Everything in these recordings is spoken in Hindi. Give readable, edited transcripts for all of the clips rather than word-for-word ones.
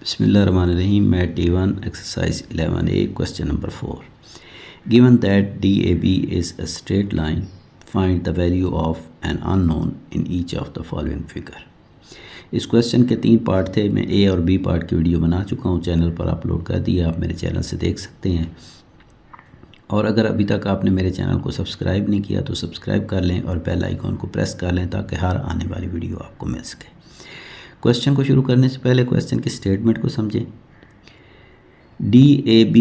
Bismillahirrahmanirrahim. Mat D1 exercise 11a question number 4. Given that DAB is a straight line, find the value of an unknown in each of the following figure. इस क्वेश्चन के 3 पार्ट थे. मैं ए और बी पार्ट की वीडियो बना चुका हूँ, चैनल पर अपलोड कर दी, आप मेरे चैनल से देख सकते हैं. और अगर अभी तक आपने मेरे चैनल को सब्सक्राइब नहीं किया तो सब्सक्राइब कर लें और बेल आइकॉन को प्रेस कर लें ताकि हर आने वाली वीडियो आपको मिल सके. क्वेश्चन को शुरू करने से पहले क्वेश्चन की स्टेटमेंट को समझें. DAB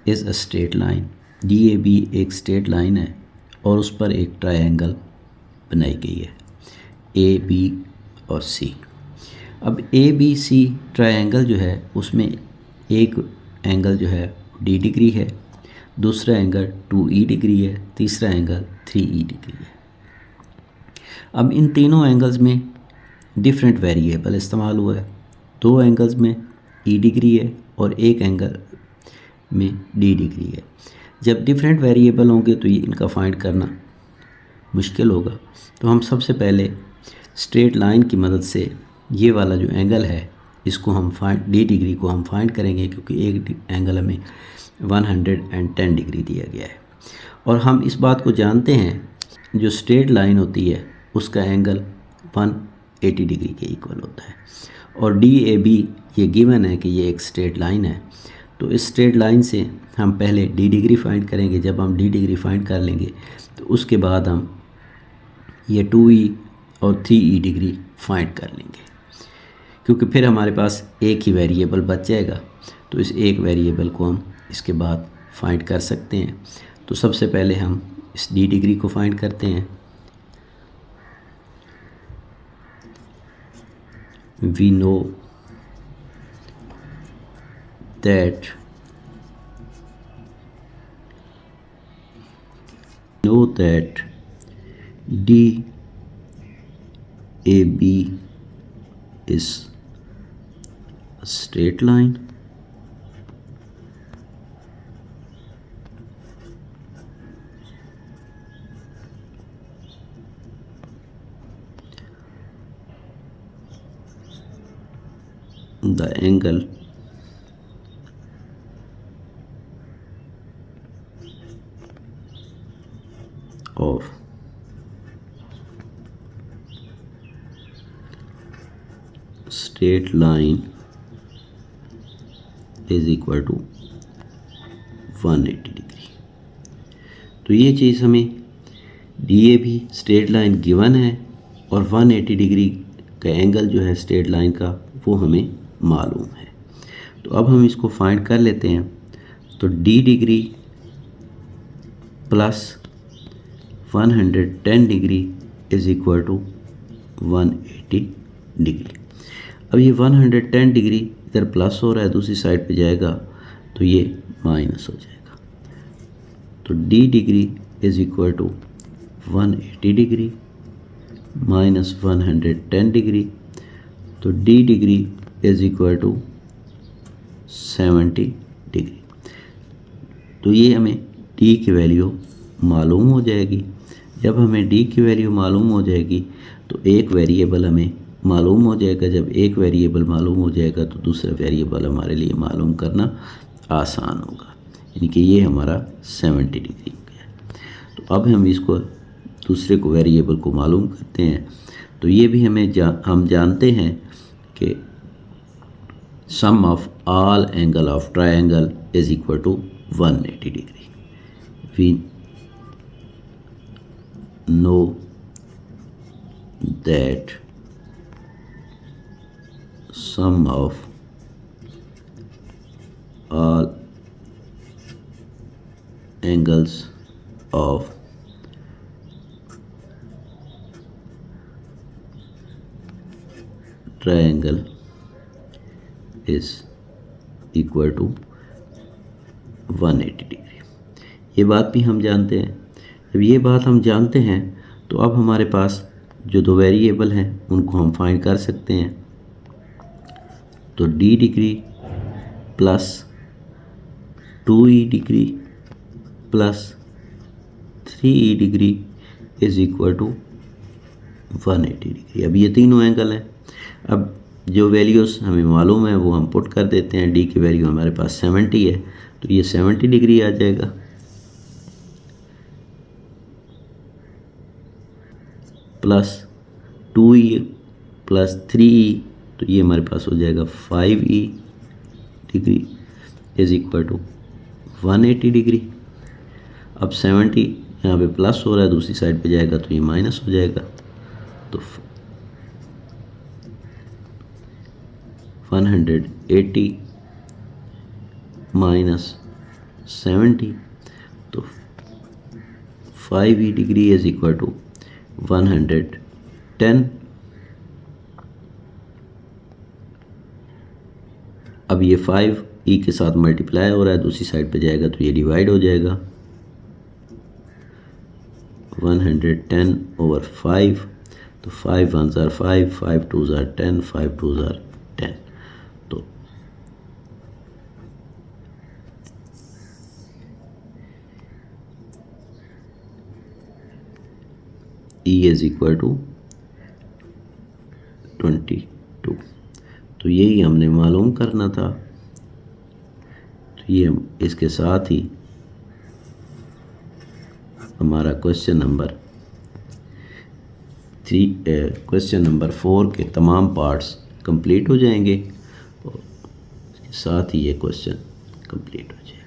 is a straight line. DAB एक स्ट्रेट लाइन है और उस पर एक ट्रायंगल बनाई गई है, AB और C. अब ABC ट्रायंगल जो है उसमें एक एंगल जो है D डिग्री है, दूसरा एंगल 2E डिग्री है, तीसरा एंगल 3E डिग्री है. अब इन तीनों एंगल्स में डिफरेंट वेरिएबल इस्तेमाल हुआ है. 2 एंगल्स में E डिग्री है और एक एंगल में D डिग्री है. जब डिफरेंट वेरिएबल होंगे तो ये इनका फाइंड करना मुश्किल होगा. तो हम सबसे पहले स्ट्रेट लाइन की मदद से ये वाला जो एंगल है इसको हम D डिग्री को हम फाइंड करेंगे, क्योंकि एक एंगल हमें 110 डिग्री दिया गया है. और हम इस बात को जानते हैं जो स्ट्रेट लाइन होती है उसका एंगल 180 डिग्री के इक्वल होता है. और DAB ये गिवन है कि ये एक स्ट्रेट लाइन है. तो इस स्ट्रेट लाइन से हम पहले D डिग्री फाइंड करेंगे. जब हम D डिग्री फाइंड कर लेंगे तो उसके बाद हम ये 2E और 3E डिग्री फाइंड कर लेंगे, क्योंकि फिर हमारे पास एक ही वेरिएबल बच जाएगा. तो इस एक वेरिएबल को हम इसके बाद फाइंड कर सकते हैं. तो सबसे पहले हम इस D डिग्री को फाइंड करते हैं. We know that DAB is a straight line. The angle of straight line is equal to 180 degree. तो ये चीज़ हमें DAB स्ट्रेट लाइन गिवन है और 180 डिग्री का एंगल जो है स्ट्रेट लाइन का वो हमें मालूम है. तो अब हम इसको फाइंड कर लेते हैं. तो D degree plus 110 degree is equal to 180 degree. अब ये 110 डिग्री इधर प्लस हो रहा है, दूसरी साइड पे जाएगा तो ये माइनस हो जाएगा. तो D degree is equal to 180 degree minus 110 degree. तो D degree is equal to 70 degree. तो ये हमें D की वैल्यू मालूम हो जाएगी. जब हमें D की वैल्यू मालूम हो जाएगी तो एक वेरिएबल हमें मालूम हो जाएगा. जब एक वेरिएबल मालूम हो जाएगा तो दूसरा वेरिएबल हमारे लिए मालूम करना आसान होगा, यानी कि ये हमारा 70 डिग्री हो गया. तो अब हम इसको दूसरे को वेरिएबल को मालूम करते हैं. तो ये भी हम जानते हैं कि sum of all angle of triangle is equal to 180 degree. We know that sum of all angles of triangle is equal to 180 degree. ये बात भी हम जानते हैं. जब ये बात हम जानते हैं तो अब हमारे पास जो 2 वेरिएबल हैं उनको हम फाइंड कर सकते हैं. तो D degree plus 2E degree plus 3E degree is equal to 180 degree. अब ये तीनों एंगल हैं. अब जो वैल्यूज़ हमें मालूम है वो हम पुट कर देते हैं। डी की वैल्यू हमारे पास 70 है, तो ये 70 डिग्री आ जाएगा। प्लस 2e प्लस 3e, तो ये हमारे पास हो जाएगा 5e degree is equal to 180 degree. अब 70 यहाँ पे प्लस हो रहा है, दूसरी साइड पे जाएगा तो ये माइनस हो जाएगा। तो 180 माइनस 70, तो 5e degree is equal to 110। अब ये 5e के साथ मल्टीप्लाई हो रहा है, दूसरी साइड पे जाएगा तो ये डिवाइड हो जाएगा। 110 ओवर 5, तो 5 1s are 5, 5 2s are 10, 5 2s are 10। तो E इज इक्वल टू 22। तो यही हमने मालूम करना था। तो ये हम इसके साथ ही हमारा क्वेश्चन नंबर 4 के तमाम पार्ट्स कंप्लीट हो जाएंगे और इसके साथ ही ये क्वेश्चन कंप्लीट हो जाएगा।